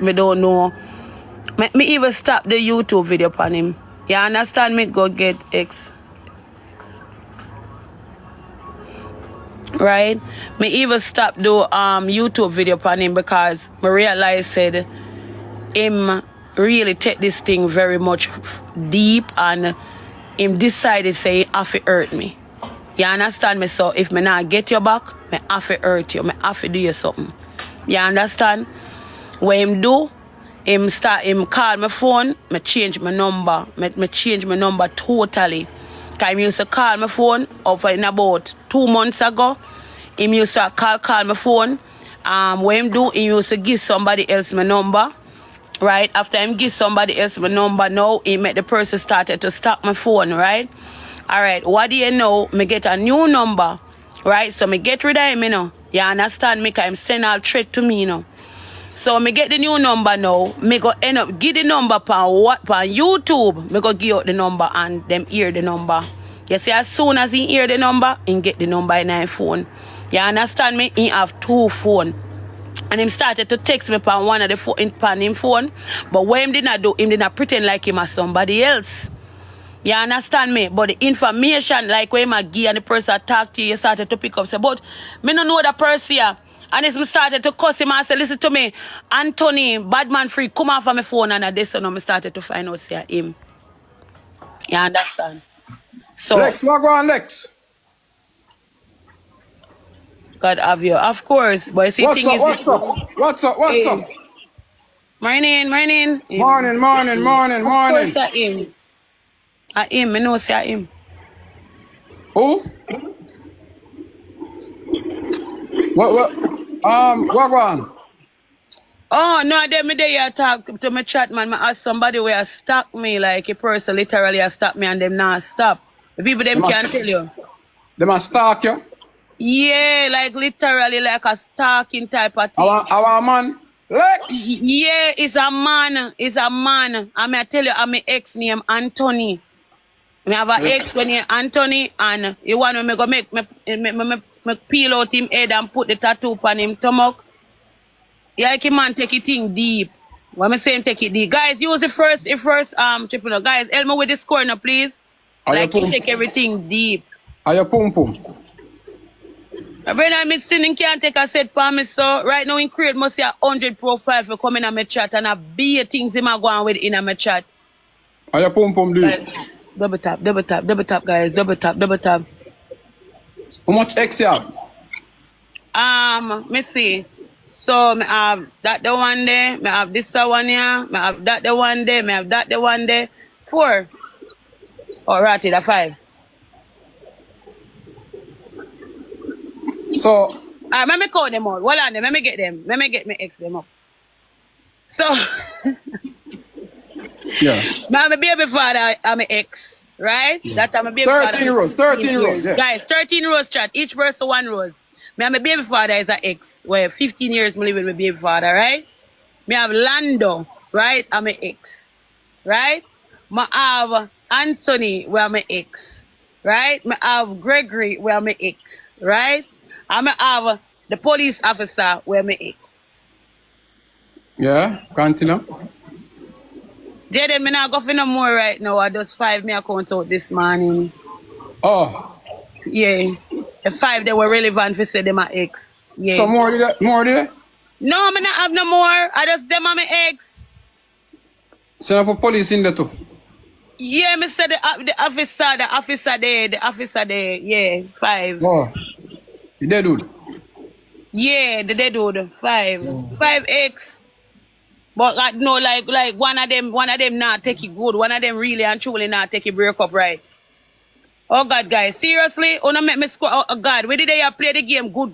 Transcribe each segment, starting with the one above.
me don't know. Me even stop the YouTube video upon him. You understand me? Go get X. Right? Me even stop the YouTube video upon him because me realize said him really take this thing very much deep and him decided say he have to hurt me. You understand me? So if me not get your back, me have to hurt you. Me have to do you something. You understand? What him do, him call my phone, me change my number. Me change my number totally. Cause him used to call my phone over in about 2 months ago. Him used to call my phone. What him do, he used to give somebody else my number. Right? After him give somebody else my number, now he make the person started to stalk my phone, right? Alright, what do you know? Me get a new number. Right? So me get rid of him, you know. You understand me? Cause him send all threat to me, you know. So me get the new number now. Me go end up give the number on YouTube. Me go give out the number and them hear the number. You see, as soon as he hear the number, he get the number in his phone. You understand me? He have 2 phones. And him started to text me on one of the phone. But what him did not do, him did not pretend like him as somebody else. You understand me? But the information, like when him give and the person talk to you, you started to pick up. Say, but me don't know the person here. And it's started to cuss him and say, listen to me, Anthony, bad man free, come off of my phone. And at this so now I started to find out say him. You understand? So Lex, what go on, Lex? God have you. Of course. But see, What's up? Morning. Morning. Of course I him. I him, I know say I him. Who? What go on? Oh, no, them there talk to my chat, man. I ask somebody where stalk me, like a person literally stalk me and them not stop. The people them can't tell you. Them a stalk you? Yeah, like literally like a stalking type of thing. Our man, Lex? Yeah, it's a man. I may tell you, I'm my ex named Anthony. I have an ex when he Anthony and you want me go make me peel out him head and put the tattoo on him stomach. Yeah, like man take it thing deep. What I'm saying take it deep. Guys, use the first triple no. Guys, help me with the score now, please. Like you take everything deep. Are you pum pum? When I'm sitting can't take a set for me, so right now in create must see 100 profiles for coming on my chat and I be things him a go on with in my chat. Are you pum pum dude? Double tap, guys, double tap. How much X you have? Me see. So me have that the one there, me have this the one here, me have that the one there, me have that the one there. 4. Or ratty the 5. So let me call them all. Hold on, let me get them. Let me get my ex them up. So yeah. I'm a baby father, I'm an ex, right? That I'm a baby 13 father. 13 rows, yeah. Guys, 13 rows chat, each person 1 rose. Me and my baby father is an ex. Well, 15 years me live with my baby father, right? Me have Lando, right? I'm an ex. Right? Me have Anthony, where I'm an ex. Right? Me have Gregory, where I'm an ex. Right? And me have the police officer, where I'm an ex. Yeah, continue. Jaden, me not go for no more right now. I just 5 me account out this morning. Oh. Yeah. The 5 they were relevant for say them are ex. Yeah. So more did it? No, me not have no more. I just them are my ex. So you put police in there too? Yeah, me said the officer there. Yeah, 5. Oh. You dead dude? Yeah, the dead dude. 5. 5 ex. But like no, like one of them not take it good. One of them really and truly not take it break up right. Oh God, guys, seriously, wanna make me score? Oh God, where did they play the game? Good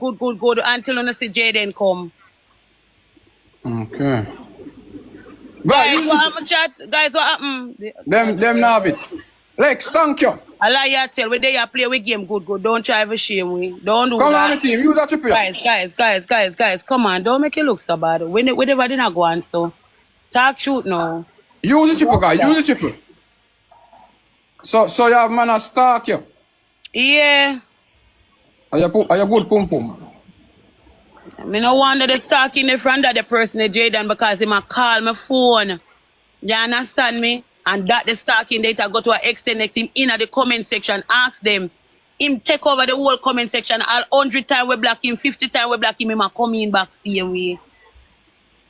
until you see Jaden come. Okay. Guys, what happened, chat? Guys, what happened? Them now have it. Lex, thank you. I like you tell where they play with game good. Don't try to shame me. Don't do come that. Come on, team. Use that to play. Guys, come on. Don't make it look so bad. Whenever they not go on, so talk shoot now. Use the triple, guys. Use the triple. So you have man a stalk you? Yeah. Are you good pum pum? Me no wonder they stalking the front of the person, the Jaden, because he might call my phone. You understand me? And that the stalking data go to an extent next him in the comment section, ask them. Him take over the whole comment section. All 100 times we block him, 50 times we block him, he might come in back same way.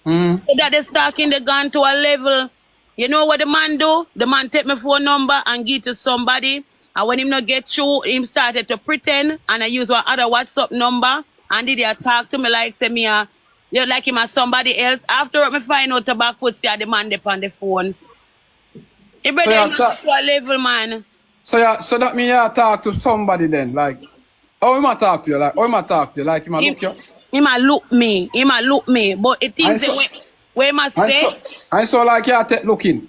So that the stalking they gone to a level. You know what the man do? The man take my phone number and give to somebody. And when him not get through, him started to pretend and I use one other WhatsApp number. And did he talk to me like say me you like him as somebody else. After me find out the back foot see the man on the phone. He better to a level, man. So that means you talk to somebody then, like how him talk to you? Like how him talk to you? Like him look you? He might look me. He might look me. But it is where he must say. I saw like you take looking.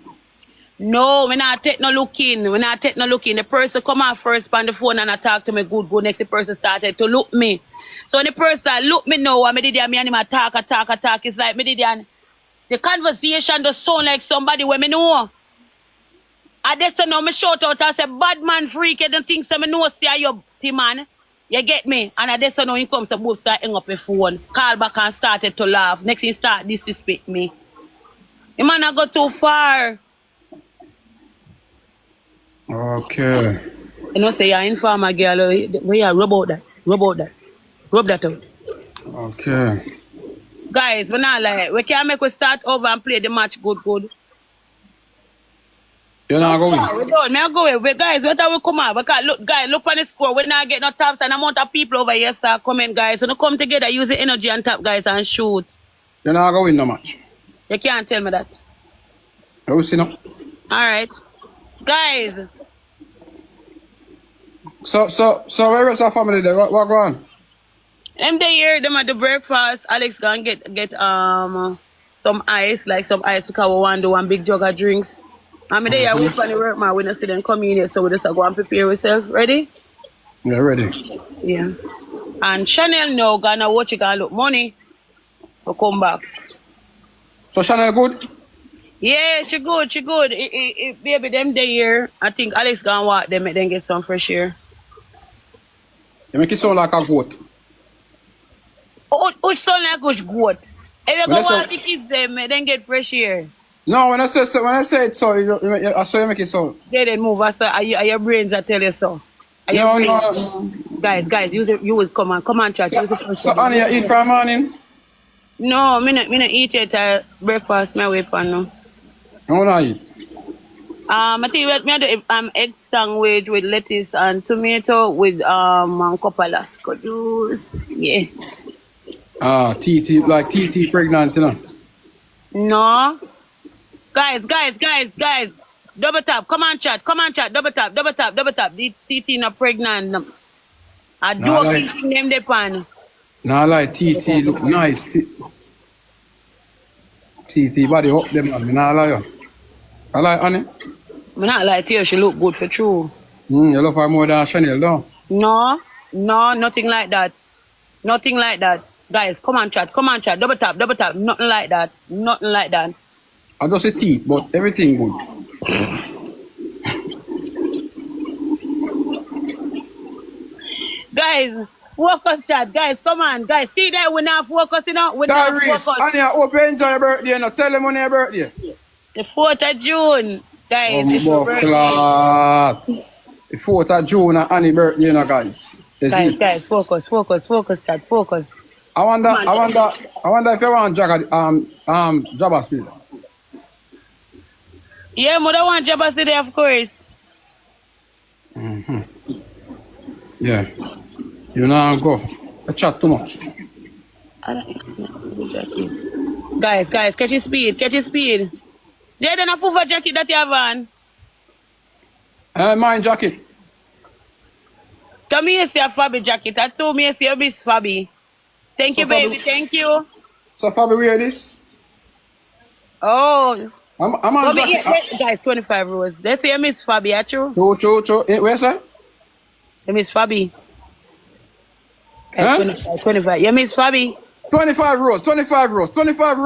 No, we not take no looking. We not take no looking. The person come out first on the phone and I talk to me good. Next the person started to look me. So when the person look me now and me did me and him talk. It's like me did and the conversation does sound like somebody when me know. I just know me shout out and say bad man freak. You don't think so me know see you man. You get me? And I just know he comes to both start hang up the phone. Call back and started to laugh. Next he start disrespect me. The man I go too far. Okay. You know say you're informer girl. Where you rub out that. Rub that out. Okay. Guys, we not like we can't make we start over and play the match good. You're not going? We don't. Me go away. Guys, what are we come out? Because look, guys, look on the score. We not get no taps and amount of people over here start coming, guys. So no come together, use the energy and tap, guys, and shoot. You're not going no match. You can't tell me that. I will see no. Alright. Guys. So where is our family there? What go on? Them they here, them at the breakfast. Alex gonna get some ice, like some ice because we want to do one big jug of drinks. I'm there, I wait for the work, man. We don't see them come in here, so we just go and prepare ourselves. Ready? Yeah, ready. Yeah. And Chanel now gonna watch it and look money. We'll come back. So Chanel good? Yeah, she good. Baby, them they here. I think Alex gonna walk them, then get some fresh air. You make it sound like a goat. Which sound like which goat? If you go walk the kids them, then get fresh air. No, when I say it so, I saw you make it so. They then move. I saw are your brains that tell you so. No. Guys, you will come on, chat. So honey, you eat for morning? No, me not eat it breakfast. My way for no. No, not eat. I tell you what, me do egg sandwich with lettuce and tomato with couple juice. Yeah. TT pregnant, you know. No. Guys. Double tap. Come on, chat. Double tap. The TT not pregnant. I do a name the pan. Nah, like TT look nice. TT body up them, man. Nah, like you. I like honey. I'm not like you. She look good for true. You love her more than Chanel, though. No, nothing like that. Guys, come on, chat. Double tap. Nothing like that. I just say teeth, but everything good. Guys, focus chat. Guys, come on. Guys, see that we're not focusing on. We're not focused. Tyrese, I hope you enjoy your birthday. Now tell them on your birthday. The 4th of June. Guys, it's your birthday. The 4th of June, Annie's birthday, you know, guys. Guys, focus, chat, focus. I wonder if you want Jabba still. Yeah, mother want Jabba today, of course. Yeah. You know, go. I chat too much. Guys, catch your speed. They don't have a jacket that you have on. My jacket. Tell me you see a Fabi jacket. I told me you see a Miss Fabi. Thank you, baby. Thank you. So Fabi wear this? Oh. I'm on jacket. Guys, 25 rows. They say Miss Fabi, are true? True. Where's that? Miss Fabi. Huh? 25. You Miss Fabi. 25 rows, guys. 25 rows. 25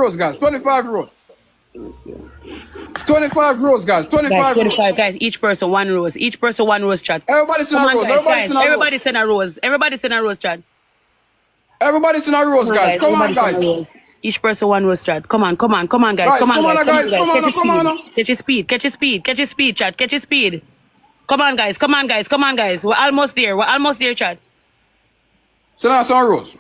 rows, guys. 25 guys. Each person 1 rose. Everybody's in a rows. Everybody's in a rows, chat. Everybody send a rose, Come on, guys. guys. Come on, Everybody send a guys. rose. Each person one rose, chat. Come on, come on, come on, guys. Guys, Come on, come guys. on, Come on, guys. guys. Come on, come on. Catch your speed. Catch your speed. Catch your speed. Catch your speed, chat. Catch your speed. Come on, guys. Come on, guys. Come on, guys. We're almost there. We're almost there, chat. Send us some rose.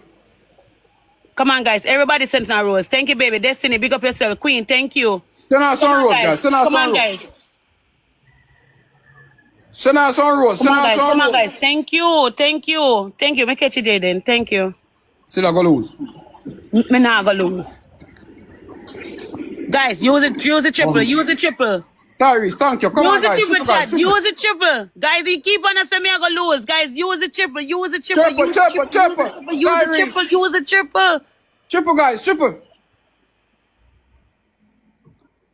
Come on, guys. Everybody send a rose. Thank you, baby. Destiny, big up yourself. Queen, thank you. Send us Come some on, rose, guys. guys. Send us Come some on, rose. guys. Send us some rose. Come Send on, us guys. some Come on, rose. guys. Thank you. Thank you. Thank you. Me catch you, Jaden. Thank you. Still I go lose. Me not gonna lose. Guys, use it triple. Use it triple. Tyrese, thank you. Come Use on, the guys. triple, Super, guys. chat. Super. Use the triple. Guys, you keep on saying me I go lose. Guys, use the triple. Use the triple. Triple, Use the triple, triple. triple. Use the triple. Tyrese. Use the triple. Triple, guys. Triple.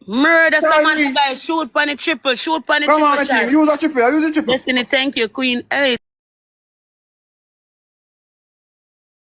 Murder someone, guys. Tyrese. Shoot on the triple. Shoot on the Come triple, on, my team. chat. Use a triple. Use a triple. Destiny, thank you, Queen. Hey.